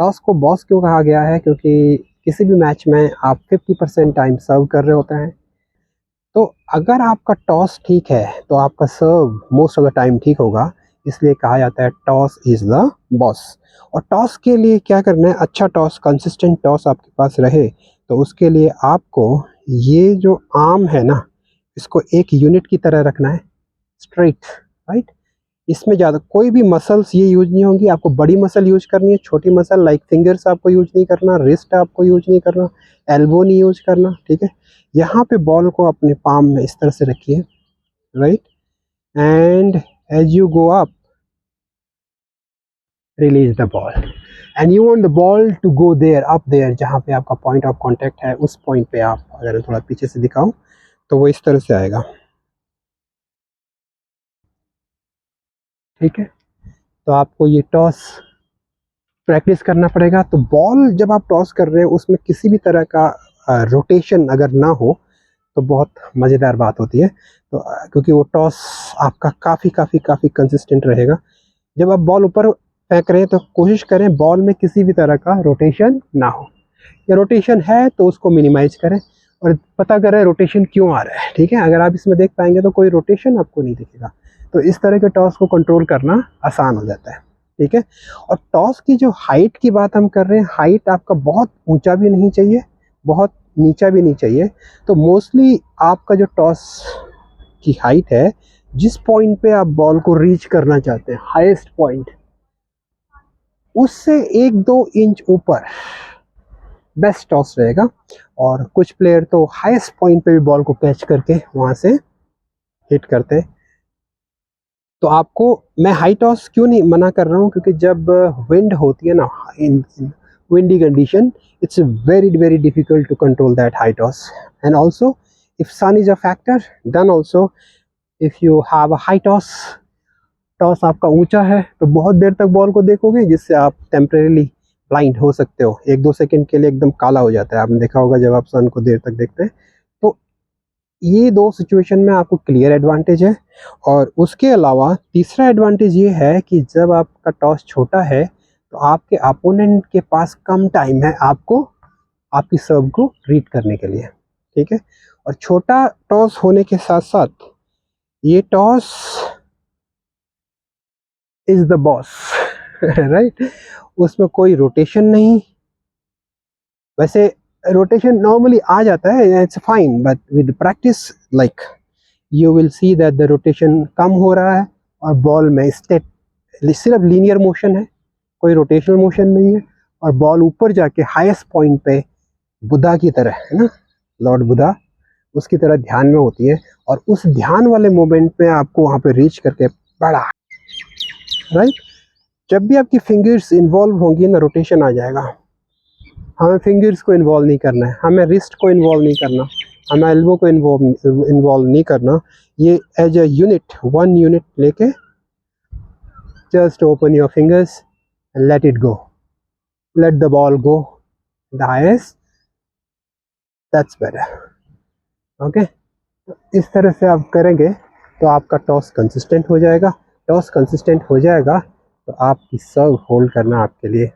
Toss को boss क्यों कहा गया है? क्योंकि किसी भी मैच में आप 50% टाइम सर्व कर रहे होते हैं। तो अगर आपका टॉस ठीक है तो आपका सर्व मोस्ट ऑफ द टाइम ठीक होगा, इसलिए कहा जाता है टॉस इज़ द बॉस। और टॉस के लिए क्या करना है, अच्छा टॉस, कंसिस्टेंट टॉस आपके पास रहे, तो उसके लिए आपको ये जो आर्म है ना, इसको एक यूनिट की तरह रखना है, स्ट्रेट, राइट। इसमें ज़्यादा कोई भी मसल्स ये यूज नहीं होंगी, आपको बड़ी मसल यूज करनी है, छोटी मसल लाइक फिंगर्स आपको यूज नहीं करना, रिस्ट आपको यूज नहीं करना, एल्बो नहीं यूज करना, ठीक है। यहाँ पे बॉल को अपने पाम में इस तरह से रखिए, right, and as you go up release the ball and you want the ball to go there, up there, जहाँ पे आपका पॉइंट ऑफ कांटेक्ट है उस पॉइंट पे आप, अगर थोड़ा पीछे से दिखाऊं तो वो इस तरह से आएगा, ठीक है। तो आपको ये टॉस प्रैक्टिस करना पड़ेगा। तो बॉल जब आप टॉस कर रहे हो उसमें किसी भी तरह का रोटेशन अगर ना हो तो बहुत मज़ेदार बात होती है। तो क्योंकि वो टॉस आपका काफ़ी कंसिस्टेंट रहेगा। जब आप बॉल ऊपर फेंक रहे हैं तो कोशिश करें बॉल में किसी भी तरह का रोटेशन ना हो, या रोटेशन है तो उसको मिनिमाइज करें और पता करें रोटेशन क्यों आ रहा है, ठीक है। अगर आप इसमें देख पाएंगे तो कोई रोटेशन आपको नहीं दिखेगा, तो इस तरह के टॉस को कंट्रोल करना आसान हो जाता है, ठीक है। और टॉस की जो हाइट की बात हम कर रहे हैं, हाइट आपका बहुत ऊंचा भी नहीं चाहिए, बहुत नीचा भी नहीं चाहिए। तो मोस्टली आपका जो टॉस की हाइट है, जिस पॉइंट पे आप बॉल को रीच करना चाहते हैं, हाईएस्ट पॉइंट, उससे 1-2 इंच ऊपर बेस्ट टॉस रहेगा। और कुछ प्लेयर तो हाईएस्ट पॉइंट पे भी बॉल को कैच करके वहां से हिट करते हैं। तो आपको मैं हाई टॉस क्यों नहीं मना कर रहा हूँ, क्योंकि जब विंड होती है ना, in windy condition, it's very difficult to control that high toss. And also if sun is a factor, then also if you have a high toss, toss आपका ऊंचा है, तो बहुत देर तक बॉल को देखोगे, जिससे आप टेम्परेली ब्लाइंड हो सकते हो। 1-2 सेकंड के लिए एकदम काला हो जाता है, आपने देखा होगा जब आप सन को देर तक देखते हैं। तो ये 2 सिचुएशन में आपको क्लियर एडवांटेज है। और उसके अलावा तीसरा एडवांटेज ये है कि जब आपका टॉस छोटा है तो आपके अपोनेंट के पास कम टाइम है आपको आपकी सर्व को रीड करने के लिए, ठीक है। और छोटा टॉस होने के साथ साथ ये toss is the boss, right. उसमें कोई रोटेशन नहीं, वैसे रोटेशन नॉर्मली आ जाता है, it's fine, but with practice like you will see that the rotation कम हो रहा है और बॉल में स्टेप सिर्फ लीनियर मोशन है, कोई रोटेशनल मोशन नहीं है। और बॉल ऊपर जाके हाईएस्ट पॉइंट पे बुद्धा की तरह, है ना, लॉर्ड बुद्धा, उसकी तरह ध्यान में होती है। और उस ध्यान वाले मोमेंट में आपको वहाँ पे रीच करके बड़ा, राइट। जब भी आपकी फिंगर्स इन्वॉल्व होंगी ना, रोटेशन आ जाएगा। हमें फिंगर्स को इन्वॉल्व नहीं करना है, हमें रिस्ट को इन्वॉल्व नहीं करना, हमें एल्बो को इन्वॉल्व नहीं करना। ये एज अ यूनिट, 1 यूनिट लेके just open your fingers and let it go, let the ball go the highest, that's better, okay. इस तरह से आप करेंगे तो आपका टॉस कंसिस्टेंट हो जाएगा। टॉस कंसिस्टेंट हो जाएगा तो आपकी सर्व होल्ड करना आपके लिए